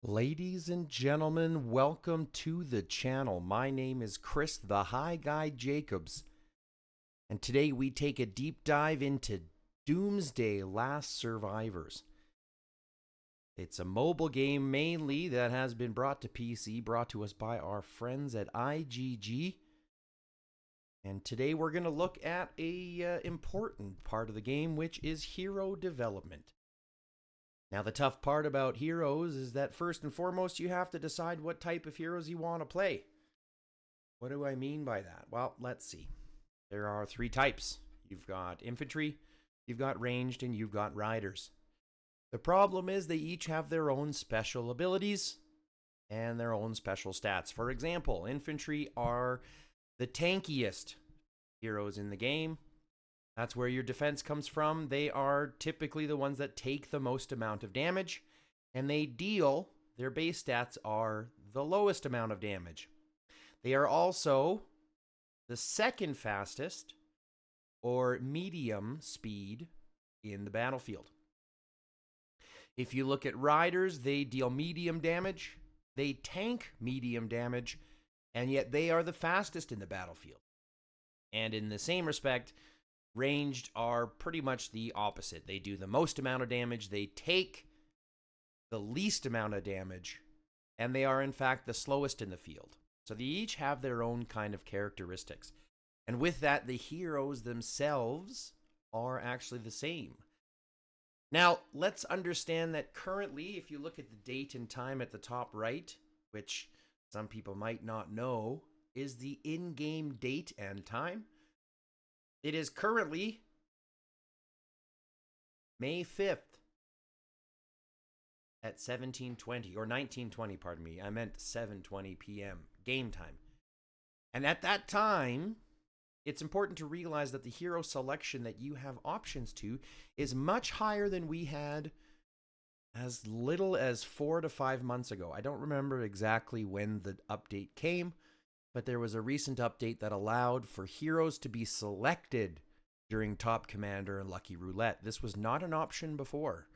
Ladies and gentlemen, welcome to the channel. My name is Chris, the High Guy Jacobs, and today we take a deep dive into Doomsday: Last Survivors. It's a mobile game mainly that has been brought to PC, brought to us by our friends at IGG. And today we're going to look at a important part of the game, which is hero development. Now, the tough part about heroes is that first and foremost, you have to decide what type of heroes you want to play. What do I mean by that? Well, let's see. There are three types. You've got infantry, you've got ranged, and you've got riders. The problem is they each have their own special abilities and their own special stats. For example, infantry are the tankiest heroes in the game. That's where your defense comes from. They are typically the ones that take the most amount of damage, and they deal, their base stats are the lowest amount of damage. They are also the second fastest or medium speed in the battlefield. If you look at riders, they deal medium damage, they tank medium damage, and yet they are the fastest in the battlefield. And in the same respect, ranged are pretty much the opposite. They do the most amount of damage, they take the least amount of damage, and they are in fact the slowest in the field. So they each have their own kind of characteristics. And with that, the heroes themselves are actually the same. Now, let's understand that currently, if you look at the date and time at the top right, which some people might not know, is the in-game date and time. It is currently May 5th at 17:20, or 19:20, pardon me. I meant 7:20 p.m. game time. And at that time, it's important to realize that the hero selection that you have options to is much higher than we had as little as 4 to 5 months ago. I don't remember exactly when the update came, but there was a recent update that allowed for heroes to be selected during Top Commander and Lucky Roulette. This was not an option before.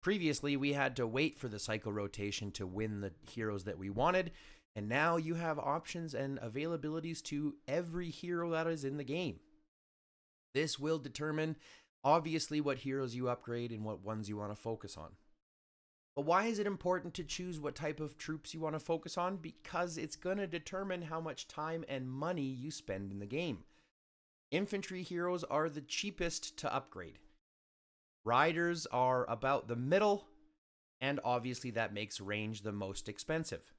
Previously, we had to wait for the cycle rotation to win the heroes that we wanted, and now you have options and availabilities to every hero that is in the game. This will determine, obviously, what heroes you upgrade and what ones you want to focus on. But why is it important to choose what type of troops you want to focus on? Because it's going to determine how much time and money you spend in the game. Infantry heroes are the cheapest to upgrade. Riders are about the middle, and obviously that makes range the most expensive.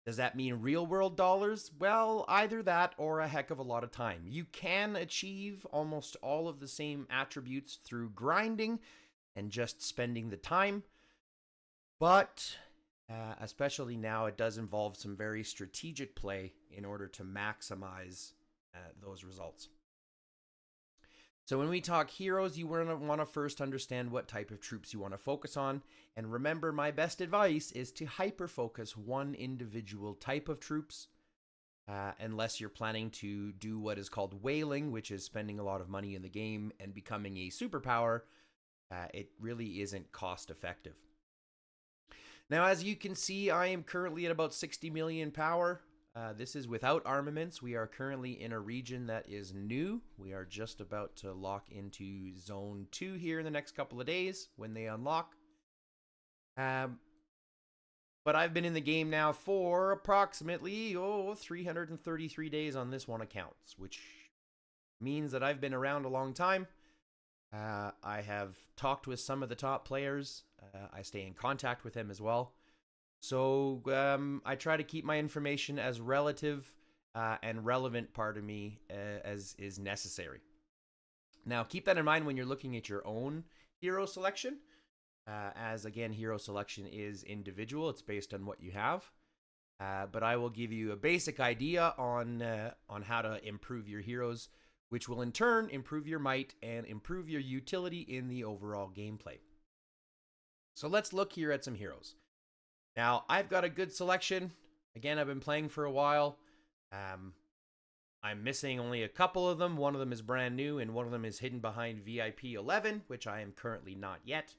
Does that mean real world dollars? Well, either that or a heck of a lot of time. You can achieve almost all of the same attributes through grinding and just spending the time. But especially now, it does involve some very strategic play in order to maximize those results. So when we talk heroes, you want to first understand what type of troops you want to focus on. And remember, my best advice is to hyper-focus one individual type of troops, unless you're planning to do what is called whaling, which is spending a lot of money in the game and becoming a superpower. It really isn't cost-effective. Now, as you can see, I am currently at about 60 million power. This is without armaments. We are currently in a region that is new. We are just about to lock into Zone 2 here in the next couple of days when they unlock. But I've been in the game now for approximately 333 days on this one account, which means that I've been around a long time. I have talked with some of the top players. I stay in contact with them as well. So I try to keep my information as relative and relevant, pardon me, as is necessary. Now, keep that in mind when you're looking at your own hero selection. As again, hero selection is individual. It's based on what you have. But I will give you a basic idea on how to improve your heroes, which will in turn improve your might and improve your utility in the overall gameplay. So let's look here at some heroes. Now, I've got a good selection. Again, I've been playing for a while. I'm missing only a couple of them. One of them is brand new, and one of them is hidden behind VIP 11, which I am currently not yet.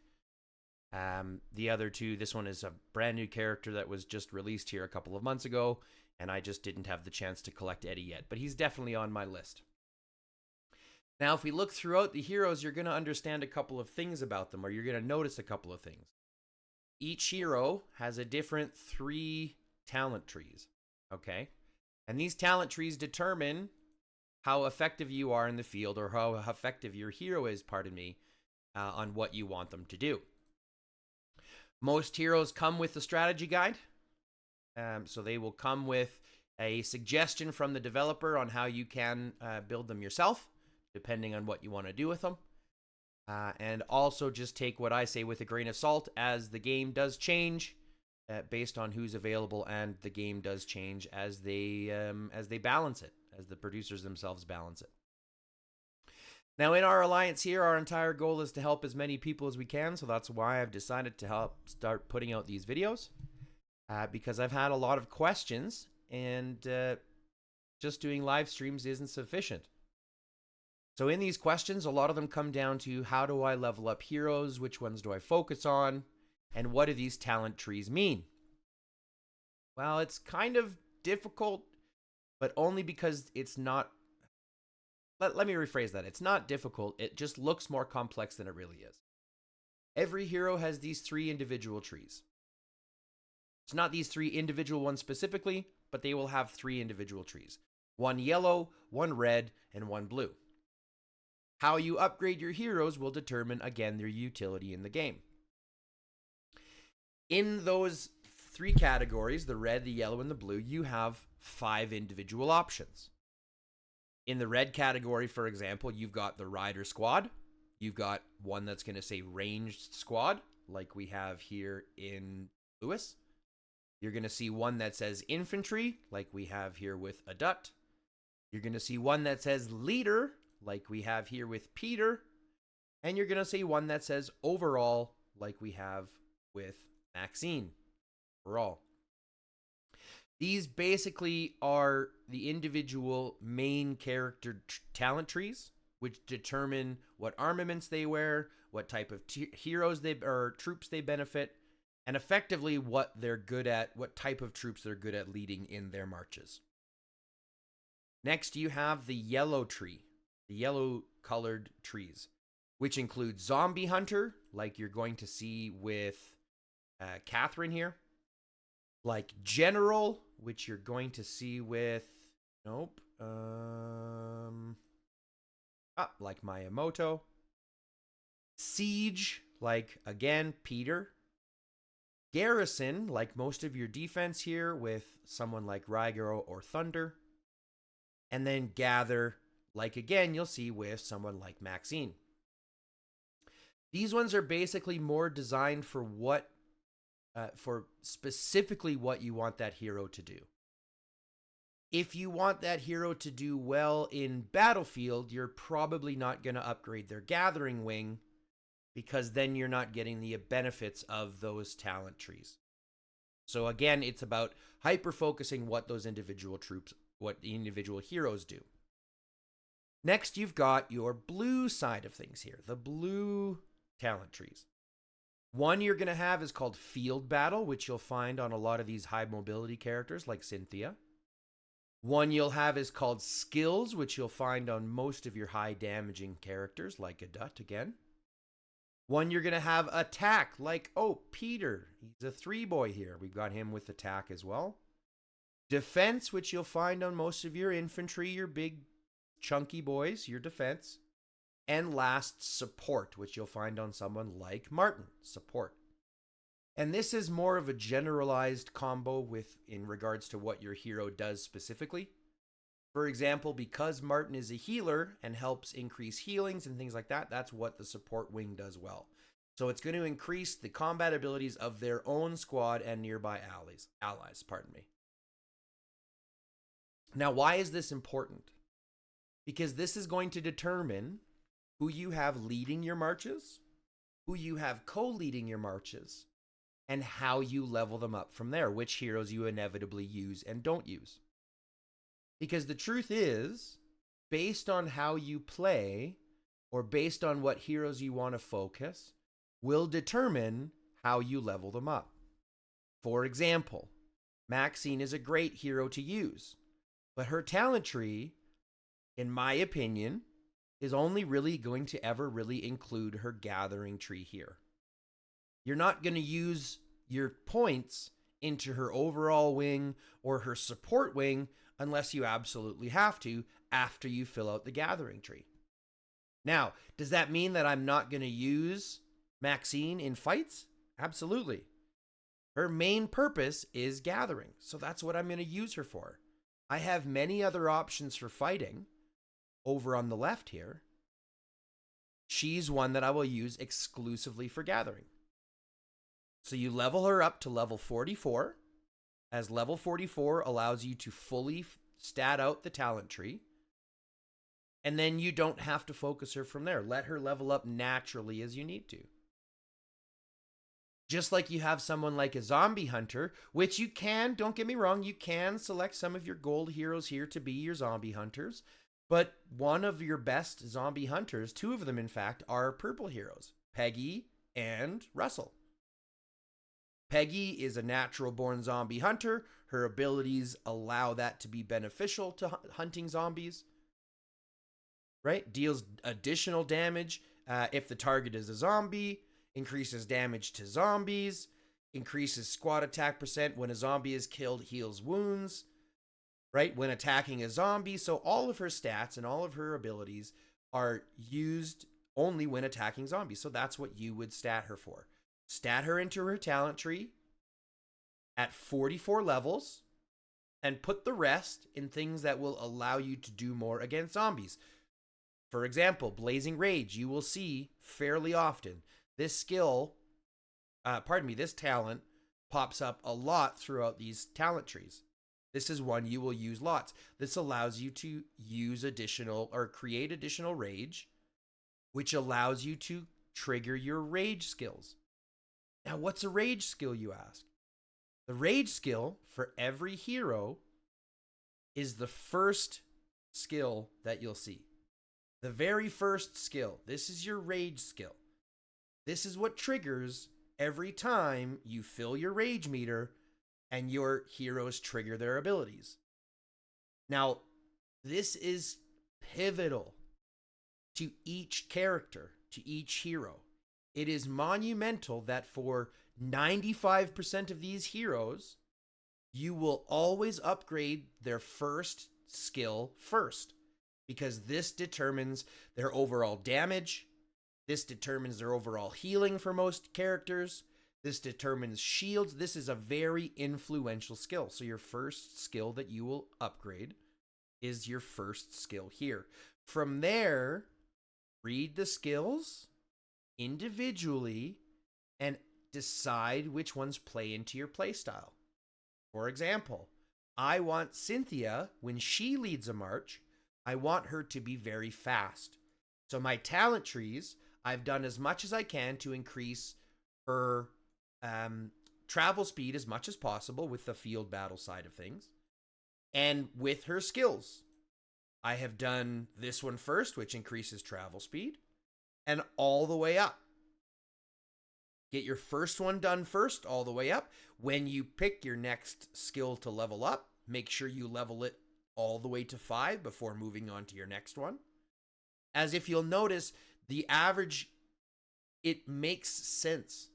The other two, this one is a brand new character that was just released here a couple of months ago, and I just didn't have the chance to collect Eddie yet, but he's definitely on my list. Now, if we look throughout the heroes, you're going to understand a couple of things about them, or you're going to notice a couple of things. Each hero has a different 3 talent trees, okay? And these talent trees determine how effective you are in the field, or how effective your hero is, on what you want them to do. Most heroes come with a strategy guide. So they will come with a suggestion from the developer on how you can build them yourself, depending on what you want to do with them. And also just take what I say with a grain of salt, as the game does change based on who's available, and the game does change as they balance it, as the producers themselves balance it. Now, in our alliance here, our entire goal is to help as many people as we can, so that's why I've decided to help start putting out these videos, because I've had a lot of questions, and just doing live streams isn't sufficient. So in these questions, a lot of them come down to, how do I level up heroes, which ones do I focus on, and what do these talent trees mean? Well, it's kind of difficult, but only because it's not... Let me rephrase that. It's not difficult. It just looks more complex than it really is. Every hero has these 3 individual trees. It's not these 3 individual ones specifically, but they will have 3 individual trees. 1 yellow, 1 red, and 1 blue. How you upgrade your heroes will determine, again, their utility in the game. In those 3 categories, the red, the yellow, and the blue, you have 5 individual options. In the red category, for example, you've got the rider squad. You've got one that's going to say ranged squad, like we have here in Lewis. You're going to see one that says infantry, like we have here with Adut. You're going to see one that says leader, like we have here with Peter. And you're going to see one that says overall, like we have with Maxine. Overall. These basically are the individual main character talent trees, which determine what armaments they wear, what type of heroes or troops they benefit, and effectively what they're good at, what type of troops they're good at leading in their marches. Next, you have the yellow tree, the yellow colored trees, which include zombie hunter, like you're going to see with Catherine here. Like general, which you're going to see with, like Miyamoto. Siege, like, again, Peter. Garrison, like most of your defense here with someone like Raigoro or Thunder. And then gather, like, again, you'll see with someone like Maxine. These ones are basically more designed for for specifically what you want that hero to do. If you want that hero to do well in Battlefield, you're probably not going to upgrade their gathering wing, because then you're not getting the benefits of those talent trees. So again, it's about hyper-focusing what those individual troops, what the individual heroes do. Next, you've got your blue side of things here, the blue talent trees. One you're going to have is called Field Battle, which you'll find on a lot of these high mobility characters like Cynthia. One you'll have is called Skills, which you'll find on most of your high damaging characters like Adut again. One you're going to have Attack, like, Peter. He's a 3-boy here. We've got him with Attack as well. Defense, which you'll find on most of your infantry, your big chunky boys, your defense. And last, Support, which you'll find on someone like Martin, Support. And this is more of a generalized combo in regards to what your hero does specifically. For example, because Martin is a healer and helps increase healings and things like that, that's what the Support wing does well. So it's going to increase the combat abilities of their own squad and nearby allies. Now, why is this important? Because this is going to determine who you have leading your marches, who you have co-leading your marches, and how you level them up from there, which heroes you inevitably use and don't use. Because the truth is, based on how you play, or based on what heroes you want to focus, will determine how you level them up. For example, Maxine is a great hero to use, but her talent tree, in my opinion, is only really going to ever really include her gathering tree here. You're not going to use your points into her overall wing or her support wing unless you absolutely have to after you fill out the gathering tree. Now, does that mean that I'm not going to use Maxine in fights? Absolutely. Her main purpose is gathering, so that's what I'm going to use her for. I have many other options for fighting over on the left here. She's one that I will use exclusively for gathering. So you level her up to level 44, as level 44 allows you to fully stat out the talent tree. And then you don't have to focus her from there. Let her level up naturally as you need to. Just like you have someone like a zombie hunter, which you can, don't get me wrong, you can select some of your gold heroes here to be your zombie hunters. But one of your best zombie hunters, two of them in fact, are purple heroes, Peggy and Russell. Peggy is a natural born zombie hunter. Her abilities allow that to be beneficial to hunting zombies. Right? Deals additional damage if the target is a zombie, increases damage to zombies, increases squad attack percent when a zombie is killed, heals wounds, right? When attacking a zombie. So all of her stats and all of her abilities are used only when attacking zombies. So that's what you would stat her for. Stat her into her talent tree at 44 levels and put the rest in things that will allow you to do more against zombies. For example, Blazing Rage, you will see fairly often. This skill, this talent pops up a lot throughout these talent trees. This is one you will use lots. This allows you to use additional or create additional rage, which allows you to trigger your rage skills. Now, what's a rage skill, you ask? The rage skill for every hero is the first skill that you'll see. The very first skill. This is your rage skill. This is what triggers every time you fill your rage meter and your heroes trigger their abilities. Now, this is pivotal to each character, to each hero. It is monumental that for 95% of these heroes, you will always upgrade their first skill first, because this determines their overall damage. This determines their overall healing for most characters. This determines shields. This is a very influential skill. So your first skill that you will upgrade is your first skill here. From there, read the skills individually and decide which ones play into your playstyle. For example, I want Cynthia, when she leads a march, I want her to be very fast. So my talent trees, I've done as much as I can to increase her travel speed as much as possible with the field battle side of things. And with her skills, I have done this one first, which increases travel speed, and all the way up. Get your first one done first, all the way up. When you pick your next skill to level up, make sure you level it all the way to 5 before moving on to your next one. As if you'll notice, the average, it makes sense.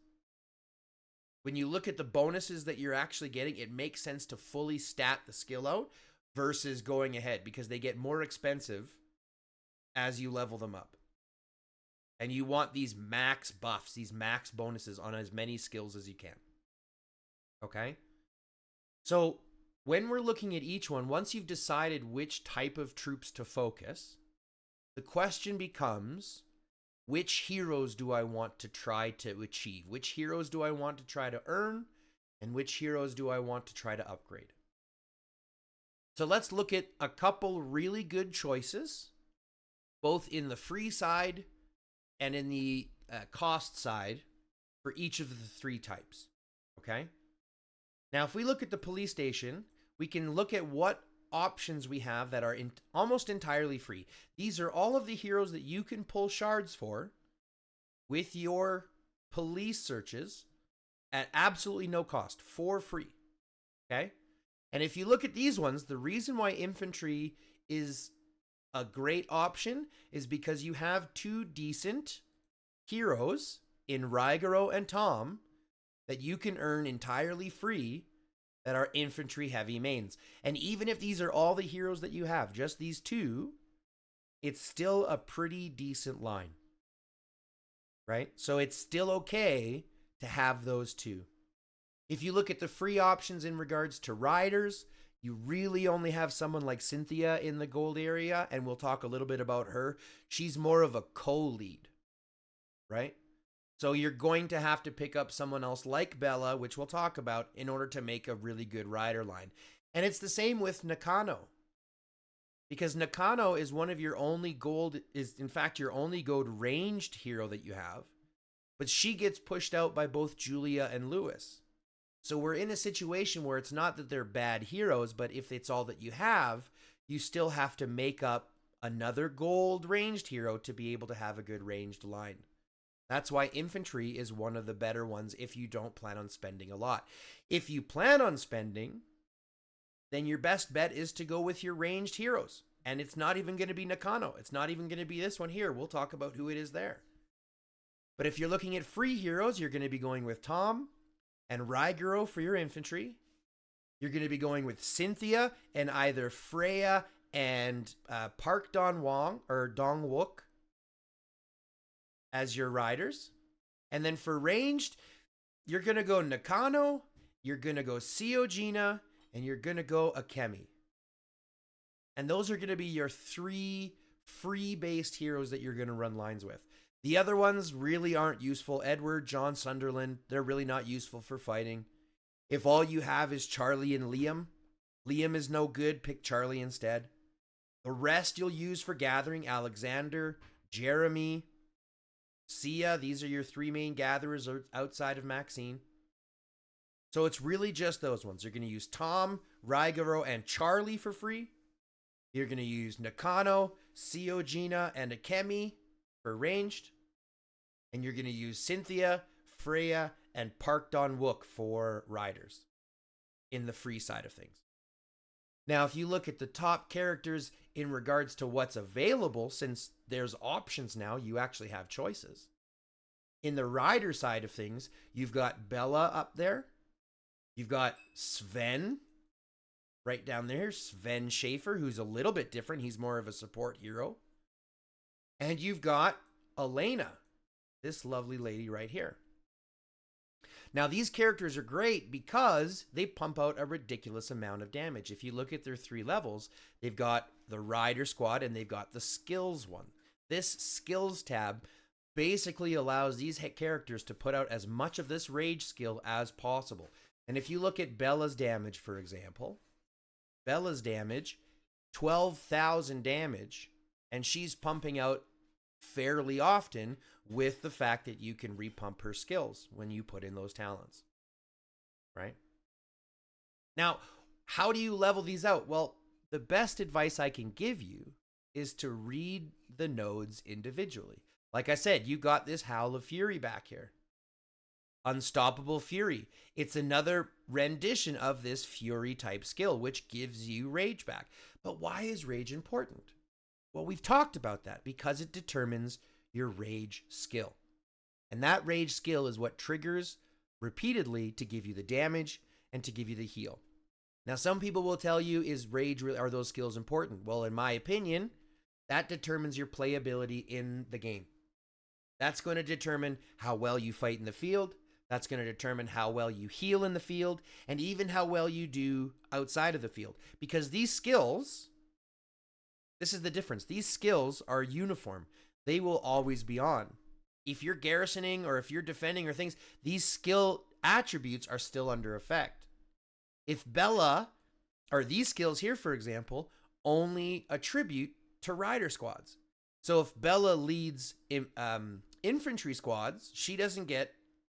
When you look at the bonuses that you're actually getting, it makes sense to fully stat the skill out versus going ahead, because they get more expensive as you level them up. And you want these max buffs, these max bonuses on as many skills as you can. Okay? So when we're looking at each one, once you've decided which type of troops to focus, the question becomes, which heroes do I want to try to achieve? Which heroes do I want to try to earn? And which heroes do I want to try to upgrade? So let's look at a couple really good choices, both in the free side and in the cost side for each of the three types. Okay? Now, if we look at the police station, we can look at what options we have that are almost entirely free. These are all of the heroes that you can pull shards for with your police searches at absolutely no cost, for free. Okay? And if you look at these ones, the reason why infantry is a great option is because you have two decent heroes in Raigoro and Tom that you can earn entirely free that are infantry heavy mains. And even if these are all the heroes that you have, just these two, it's still a pretty decent line. Right? So it's still okay to have those two. If you look at the free options in regards to riders, you really only have someone like Cynthia in the gold area, and we'll talk a little bit about her. She's more of a co-lead, right? So you're going to have to pick up someone else like Bella, which we'll talk about, in order to make a really good rider line. And it's the same with Nakano. Because Nakano is one of your only gold, is in fact your only gold ranged hero that you have. But she gets pushed out by both Julia and Lewis. So we're in a situation where it's not that they're bad heroes, but if it's all that you have, you still have to make up another gold ranged hero to be able to have a good ranged line. That's why infantry is one of the better ones if you don't plan on spending a lot. If you plan on spending, then your best bet is to go with your ranged heroes. And it's not even going to be Nakano. It's not even going to be this one here. We'll talk about who it is there. But if you're looking at free heroes, you're going to be going with Tom and Raigoro for your infantry. You're going to be going with Cynthia and either Freya and Park Dong-won or Dong-wook as your riders. And then for ranged, you're going to go Nakano, you're going to go Seojina, and you're going to go Akemi. And those are going to be your three free-based heroes that you're going to run lines with. The other ones really aren't useful. Edward, John Sunderland, they're really not useful for fighting. If all you have is Charlie and Liam, Liam is no good, pick Charlie instead. The rest you'll use for gathering: Alexander, Jeremy, Sia. These are your three main gatherers outside of Maxine. So it's really just those ones. You're going to use Tom, Raigoro, and Charlie for free. You're going to use Nakano, Seojina, and Akemi for ranged. And you're going to use Cynthia, Freya, and Park Dong-wook for riders in the free side of things. Now, if you look at the top characters in regards to what's available, since there's options now, you actually have choices. In the rider side of things, you've got Bella up there. You've got Sven right down there, Sven Schaefer, who's a little bit different. He's more of a support hero. And you've got Elena, this lovely lady right here. Now, these characters are great because they pump out a ridiculous amount of damage. If you look at their 3 levels, they've got the Rider Squad and they've got the Skills one. This Skills tab basically allows these characters to put out as much of this rage skill as possible. And if you look at Bella's damage, for example, Bella's damage, 12,000 damage, and she's pumping out fairly often with the fact that you can repump her skills when you put in those talents, right? Now, how do you level these out? Well, the best advice I can give you is to read the nodes individually. Like I said, you got this Howl of Fury back here. Unstoppable Fury. It's another rendition of this Fury type skill, which gives you rage back. But why is rage important? Well, we've talked about that because it determines your rage skill. And that rage skill is what triggers repeatedly to give you the damage and to give you the heal. Now, some people will tell you, are those skills important? Well, in my opinion, that determines your playability in the game. That's going to determine how well you fight in the field. That's going to determine how well you heal in the field, and even how well you do outside of the field. Because these skills, this is the difference. These skills are uniform. They will always be on. If you're garrisoning or if you're defending or things, these skill attributes are still under effect. If Bella, or these skills here, for example, only attribute to rider squads. So if Bella leads infantry squads, she doesn't get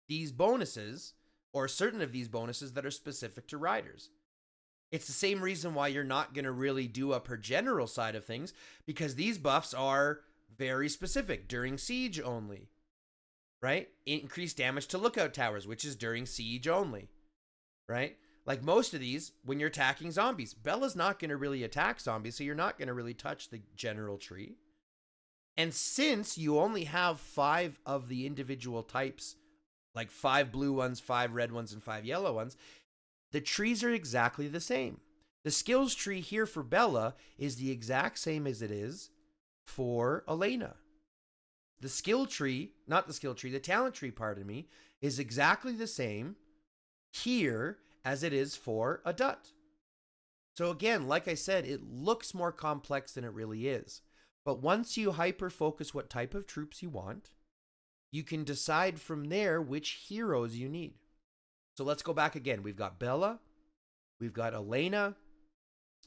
these bonuses or certain of these bonuses that are specific to riders. It's the same reason why you're not going to really do up her general side of things, because these buffs are very specific, during siege only. right? Increased damage to lookout towers, which is during siege only, right? Like most of these, when you're attacking zombies, Bella's not going to really attack zombies, so you're not going to really touch the general tree. And since you only have 5 of the individual types, like 5 blue ones, 5 red ones, and 5 yellow ones, the trees are exactly the same. The skills tree here for Bella is the exact same as it is for Elena. The skill tree, not the skill tree, the talent tree, pardon me, is exactly the same here as it is for a Dut. So again, like I said, it looks more complex than it really is. But once you hyper-focus what type of troops you want, you can decide from there which heroes you need. So let's go back again. We've got Bella, we've got Elena,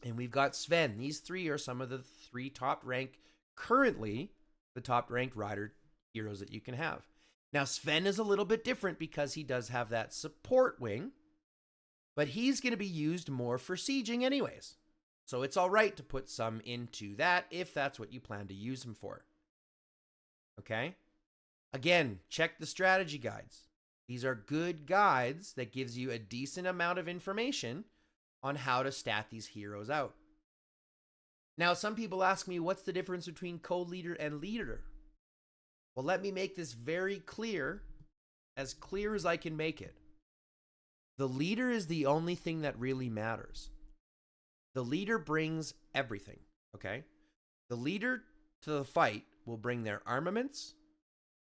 and we've got Sven. These 3 are some of the 3 top-ranked, currently the top-ranked rider heroes that you can have. Now, Sven is a little bit different because he does have that support wing, but he's going to be used more for sieging anyways. So it's all right to put some into that if that's what you plan to use him for. Okay? Again, check the strategy guides. These are good guides that gives you a decent amount of information on how to stat these heroes out. Now, some people ask me, what's the difference between co-leader and leader? Well, let me make this very clear as I can make it. The leader is the only thing that really matters. The leader brings everything, okay? The leader to the fight will bring their armaments,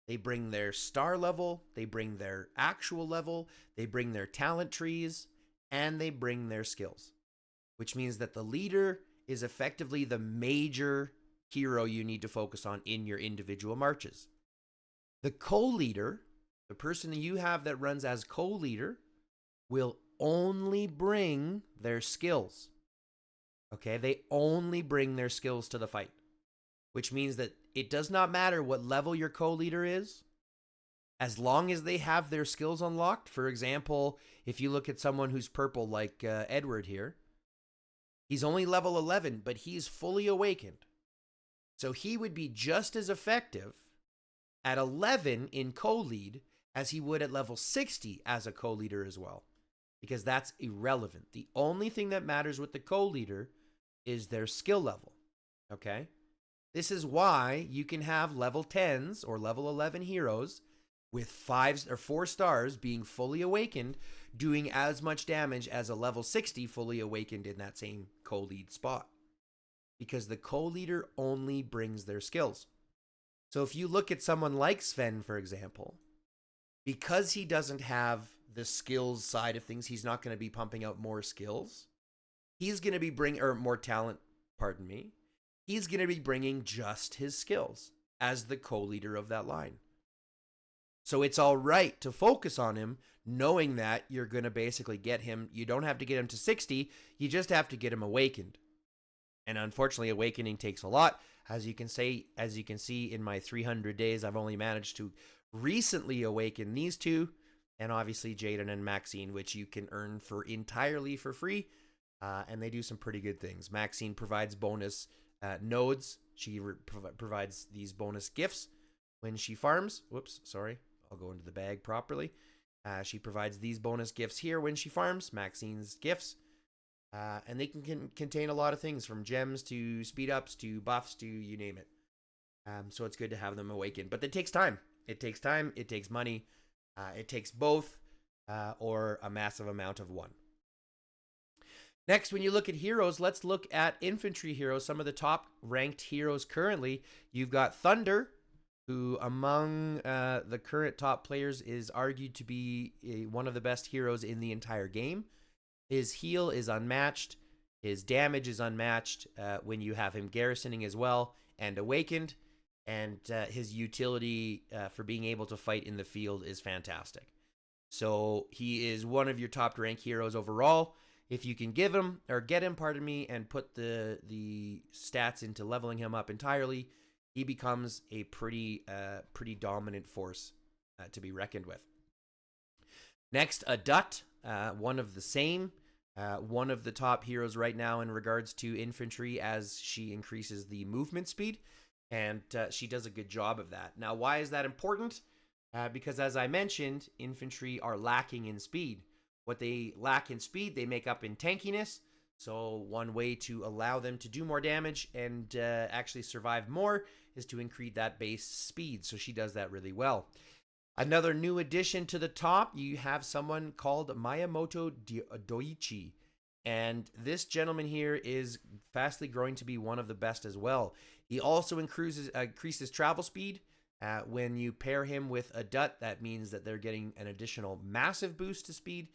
they bring their star level, they bring their actual level, they bring their talent trees, and they bring their skills. Which means that the leader is effectively the major hero you need to focus on in your individual marches. The co-leader, the person that you have that runs as co-leader, will only bring their skills. Okay, they only bring their skills to the fight, which means that it does not matter what level your co-leader is, as long as they have their skills unlocked. For example, if you look at someone who's purple like Edward here, he's only level 11, but he's fully awakened. So he would be just as effective at 11 in co-lead as he would at level 60 as a co-leader as well, because that's irrelevant. The only thing that matters with the co-leader is their skill level, okay? This is why you can have level 10s or level 11 heroes with 5 or 4 stars being fully awakened, doing as much damage as a level 60 fully awakened in that same co-lead spot, because the co-leader only brings their skills. So if you look at someone like Sven, for example, because he doesn't have the skills side of things, he's not going to be pumping out more skills. He's going to be more talent, pardon me. He's going to be bringing just his skills as the co-leader of that line. So it's all right to focus on him, knowing that you're going to basically get him. You don't have to get him to 60. You just have to get him awakened. And unfortunately, awakening takes a lot. As you can see in my 300 days, I've only managed to recently awaken these 2, and obviously Jaden and Maxine, which you can earn entirely for free. And they do some pretty good things. Maxine provides bonus nodes. She provides these bonus gifts when she farms. Whoops, sorry. I'll go into the bag properly. She provides these bonus gifts here when she farms, Maxine's gifts. And they can contain a lot of things, from gems to speed ups to buffs to you name it. So it's good to have them awakened. But it takes time. It takes time. It takes money. It takes both or a massive amount of one. Next, when you look at heroes, let's look at infantry heroes. Some of the top ranked heroes currently. You've got Thunder, who among the current top players is argued to be one of the best heroes in the entire game. His heal is unmatched. His damage is unmatched when you have him garrisoning as well and awakened. And his utility for being able to fight in the field is fantastic. So he is one of your top ranked heroes overall. If you can get him, and put the stats into leveling him up entirely, he becomes a pretty dominant force to be reckoned with. Next, a Dut, one of the same, one of the top heroes right now in regards to infantry, as she increases the movement speed, and she does a good job of that. Now, why is that important? because as I mentioned, infantry are lacking in speed. What they lack in speed, they make up in tankiness. So one way to allow them to do more damage and actually survive more is to increase that base speed. So she does that really well. Another new addition to the top, you have someone called Miyamoto Doichi. And this gentleman here is fastly growing to be one of the best as well. He also increases travel speed. When you pair him with a Dut, that means that they're getting an additional massive boost to speed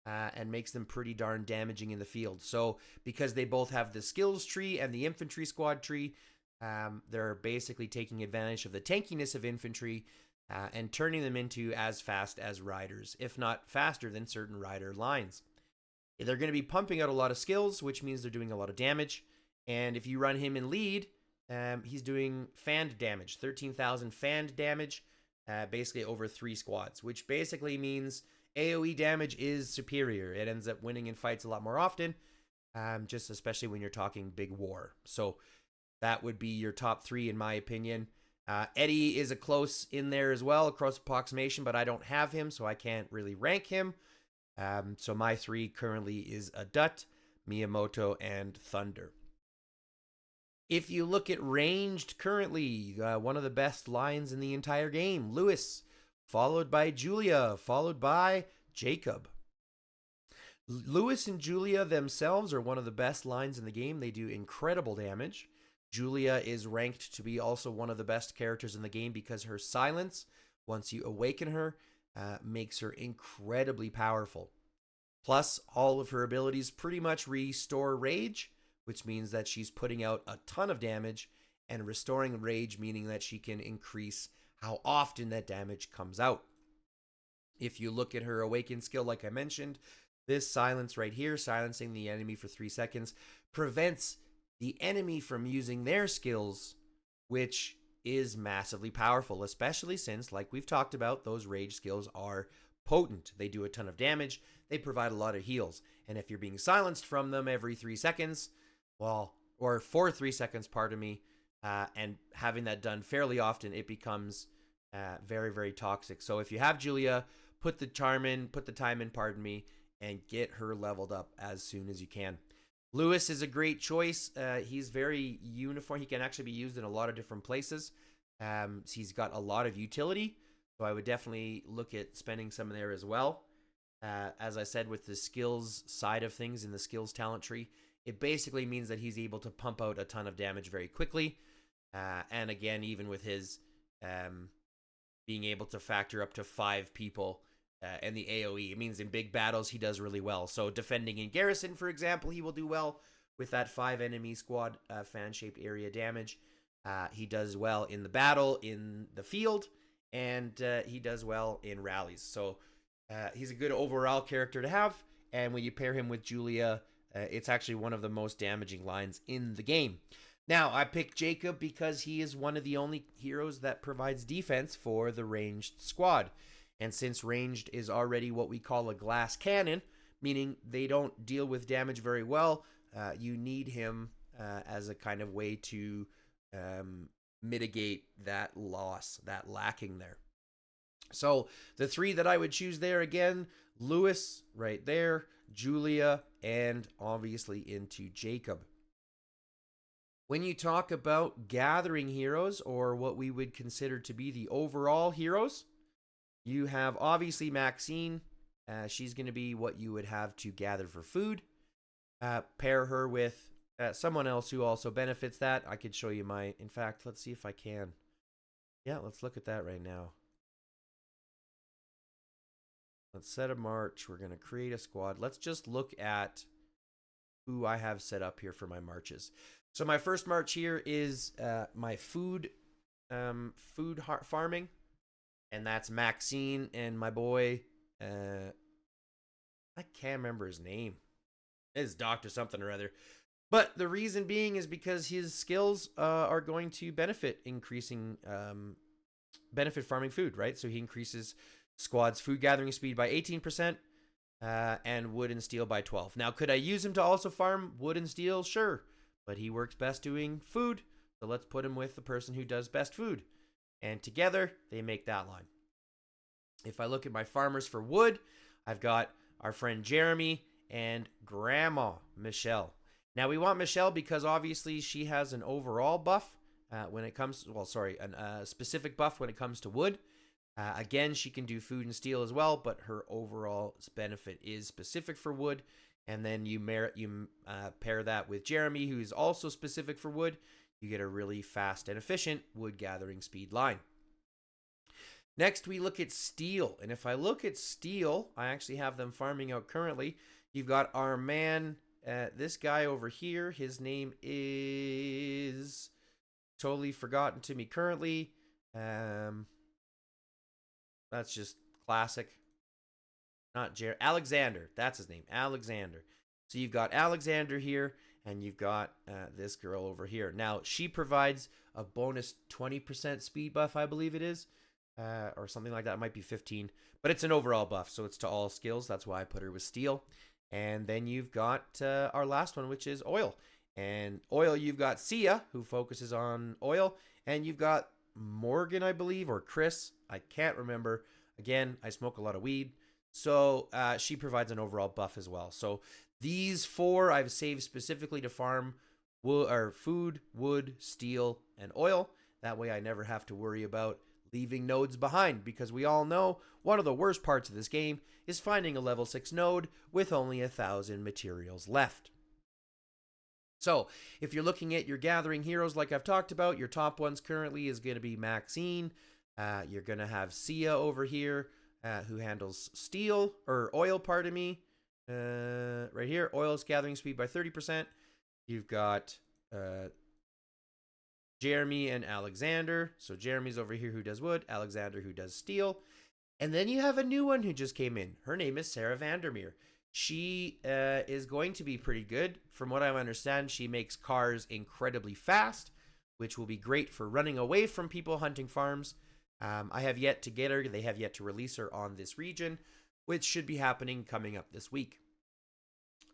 and makes them pretty darn damaging in the field. So because they both have the skills tree and the infantry squad tree, they're basically taking advantage of the tankiness of infantry and turning them into as fast as riders, if not faster than certain rider lines. They're going to be pumping out a lot of skills, which means they're doing a lot of damage. And if you run him in lead, he's doing fanned damage, 13,000 fanned damage, basically over 3 squads, which basically means AoE damage is superior. It ends up winning in fights a lot more often, just especially when you're talking big war. So that would be your top 3 in my opinion. Eddie is a close in there as well, a close approximation, but I don't have him, so I can't really rank him. So my 3 currently is a Dut, Miyamoto, and Thunder. If you look at ranged currently, one of the best lines in the entire game, Lewis, followed by Julia, followed by Jacob. Lewis and Julia themselves are one of the best lines in the game. They do incredible damage. Julia is ranked to be also one of the best characters in the game because her silence, once you awaken her, makes her incredibly powerful. Plus, all of her abilities pretty much restore rage, which means that she's putting out a ton of damage, and restoring rage meaning that she can increase how often that damage comes out. If you look at her awaken skill, like I mentioned, this silence right here, silencing the enemy for 3 seconds, prevents the enemy from using their skills, which is massively powerful, especially since, like we've talked about, those rage skills are potent. They do a ton of damage. They provide a lot of heals. And if you're being silenced from them every 3 seconds, well, or for 3 seconds, pardon me, and having that done fairly often, it becomes very, very toxic. So if you have Julia, put the time in, pardon me, and get her leveled up as soon as you can. Lewis is a great choice. He's very uniform. He can actually be used in a lot of different places. He's got a lot of utility, so I would definitely look at spending some there as well. As I said, with the skills side of things in the skills talent tree, it basically means that he's able to pump out a ton of damage very quickly. And again, even with his being able to factor up to 5 people and the AoE, it means in big battles he does really well. So defending in garrison, for example, he will do well with that 5 enemy squad fan-shaped area damage. He does well in the battle, in the field, and he does well in rallies. So he's a good overall character to have, and when you pair him with Julia, it's actually one of the most damaging lines in the game. Now, I picked Jacob because he is one of the only heroes that provides defense for the ranged squad. And since ranged is already what we call a glass cannon, meaning they don't deal with damage very well, you need him as a kind of way to mitigate that loss, that lacking there. So the 3 that I would choose there again, Lewis right there, Julia, and obviously into Jacob. When you talk about gathering heroes, or what we would consider to be the overall heroes, you have obviously Maxine. She's going to be what you would have to gather for food. Pair her with someone else who also benefits that. I could show you in fact, let's see if I can. Yeah, let's look at that right now. Let's set a march. We're going to create a squad. Let's just look at who I have set up here for my marches. So my first march here is my food farming. And that's Maxine and my boy, I can't remember his name. It's Dr. something or other. But the reason being is because his skills are going to benefit farming food, right? So he increases squad's food gathering speed by 18% and wood and steel by 12. Now, could I use him to also farm wood and steel? Sure. But he works best doing food. So let's put him with the person who does best food. And together, they make that line. If I look at my farmers for wood, I've got our friend Jeremy and Grandma Michelle. Now we want Michelle because obviously she has an overall buff when it comes, a specific buff when it comes to wood. Again, she can do food and steel as well, but her overall benefit is specific for wood. And then you pair that with Jeremy, who is also specific for wood. You get a really fast and efficient wood gathering speed line. Next, we look at steel. And if I look at steel, I actually have them farming out currently. You've got our man, this guy over here. His name is totally forgotten to me currently. That's just classic. Not Jared. Alexander. That's his name. Alexander. So you've got Alexander here, and you've got this girl over here. Now, she provides a bonus 20% speed buff, I believe it is. Or something like that. It might be 15. But it's an overall buff, so it's to all skills. That's why I put her with steel. And then you've got our last one, which is oil. And oil, you've got Sia, who focuses on oil. And you've got Morgan, I believe, or Chris. I can't remember. Again, I smoke a lot of weed. So she provides an overall buff as well. So these four I've saved specifically to farm food, wood, steel, and oil. That way I never have to worry about leaving nodes behind, because we all know one of the worst parts of this game is finding a level 6 node with only 1,000 materials left. So if you're looking at your gathering heroes like I've talked about, your top ones currently is going to be Maxine. You're going to have Sia over here, who handles steel, or oil, pardon me. Right here, oil's gathering speed by 30%. You've got Jeremy and Alexander. So Jeremy's over here who does wood, Alexander who does steel. And then you have a new one who just came in. Her name is Sarah Vandermeer. She is going to be pretty good. From what I understand, she makes cars incredibly fast, which will be great for running away from people hunting farms. I have yet to get her. They have yet to release her on this region, which should be happening coming up this week.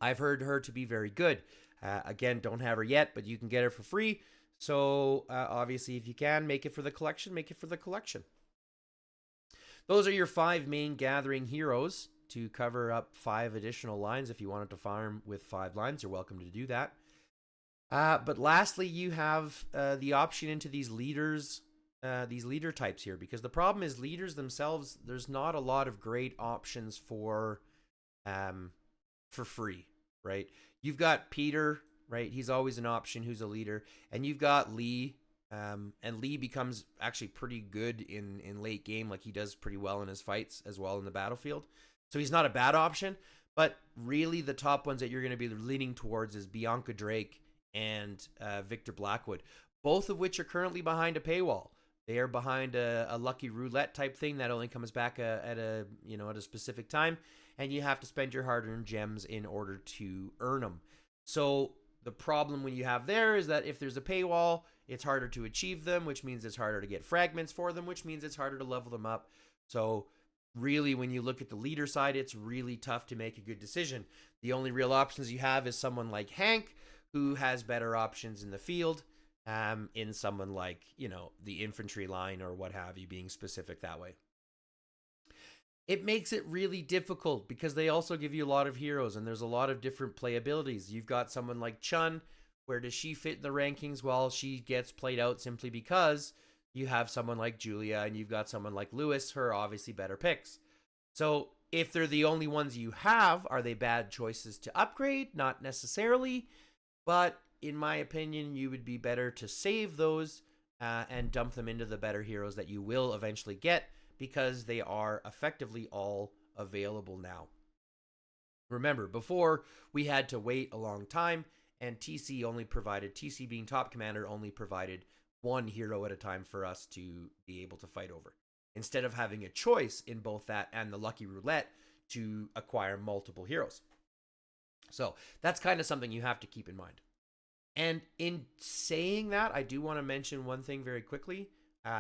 I've heard her to be very good. Again, don't have her yet, but you can get her for free. So obviously, if you can, make it for the collection, make it for the collection. Those are your 5 main gathering heroes to cover up 5 additional lines. If you wanted to farm with 5 lines, you're welcome to do that. But lastly, you have the option into these leader types here, because the problem is leaders themselves, there's not a lot of great options for free, right? You've got Peter, right? He's always an option who's a leader. And you've got Lee, and Lee becomes actually pretty good in late game. Like, he does pretty well in his fights as well in the battlefield. So he's not a bad option, but really the top ones that you're going to be leaning towards is Bianca Drake and Victor Blackwood, both of which are currently behind a paywall. They are behind a lucky roulette type thing that only comes back at a specific time, and you have to spend your hard-earned gems in order to earn them. So the problem when you have there is that if there's a paywall, it's harder to achieve them, which means it's harder to get fragments for them, which means it's harder to level them up. So really, when you look at the leader side, it's really tough to make a good decision. The only real options you have is someone like Hank, who has better options in the field, in someone like, the infantry line or what have you, being specific that way. It makes it really difficult because they also give you a lot of heroes and there's a lot of different playabilities. You've got someone like Chun. Where does she fit in the rankings? Well, she gets played out simply because you have someone like Julia and you've got someone like Lewis, who are obviously better picks. So if they're the only ones you have, are they bad choices to upgrade? Not necessarily, but in my opinion, you would be better to save those and dump them into the better heroes that you will eventually get, because they are effectively all available now. Remember, before we had to wait a long time, and TC being top commander, only provided one hero at a time for us to be able to fight over, instead of having a choice in both that and the lucky roulette to acquire multiple heroes. So that's kind of something you have to keep in mind. And in saying that, I do want to mention one thing very quickly.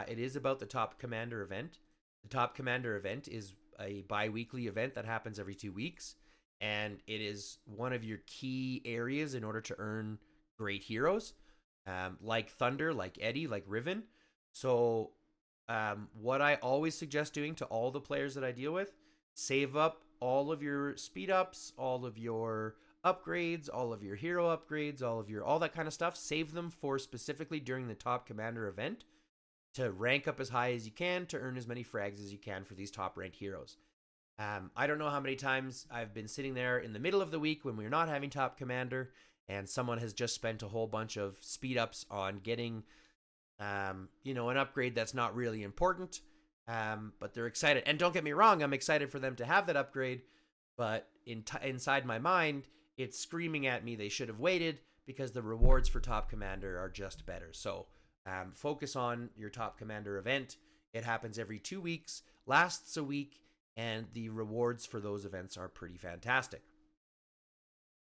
It is about the Top Commander event. The Top Commander event is a bi-weekly event that happens every 2 weeks. And it is one of your key areas in order to earn great heroes, like Thunder, like Eddie, like Riven. So what I always suggest doing to all the players that I deal with, save up all of your speed ups, all of your upgrades, all of your hero upgrades, all that kind of stuff. Save them for specifically during the top commander event to rank up as high as you can to earn as many frags as you can for these top ranked heroes. I don't know how many times I've been sitting there in the middle of the week when we're not having top commander and someone has just spent a whole bunch of speed ups on getting an upgrade that's not really important, but they're excited. And don't get me wrong, I'm excited for them to have that upgrade, but inside my mind, it's screaming at me they should have waited because the rewards for top commander are just better. So focus on your top commander event. It happens every 2 weeks, lasts a week, and the rewards for those events are pretty fantastic.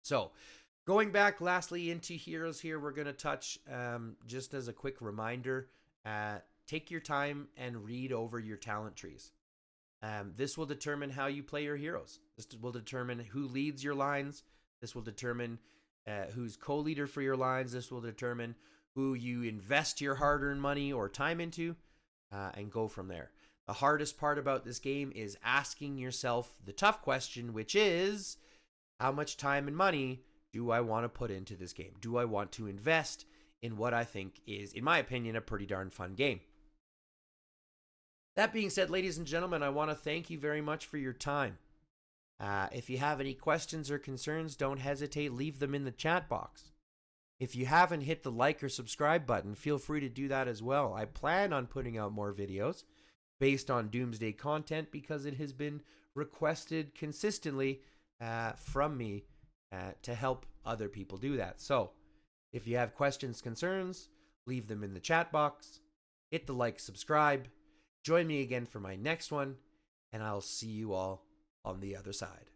So going back lastly into heroes here, we're going to touch, just as a quick reminder, take your time and read over your talent trees. This will determine how you play your heroes. This will determine who leads your lines. This will determine who's co-leader for your lines. This will determine who you invest your hard-earned money or time into, and go from there. The hardest part about this game is asking yourself the tough question, which is, how much time and money do I want to put into this game? Do I want to invest in what I think is, in my opinion, a pretty darn fun game? That being said, ladies and gentlemen, I want to thank you very much for your time. If you have any questions or concerns, don't hesitate. Leave them in the chat box. If you haven't hit the like or subscribe button, feel free to do that as well. I plan on putting out more videos based on Doomsday content because it has been requested consistently from me to help other people do that. So if you have questions, concerns, leave them in the chat box. Hit the like, subscribe. Join me again for my next one, and I'll see you all on the other side.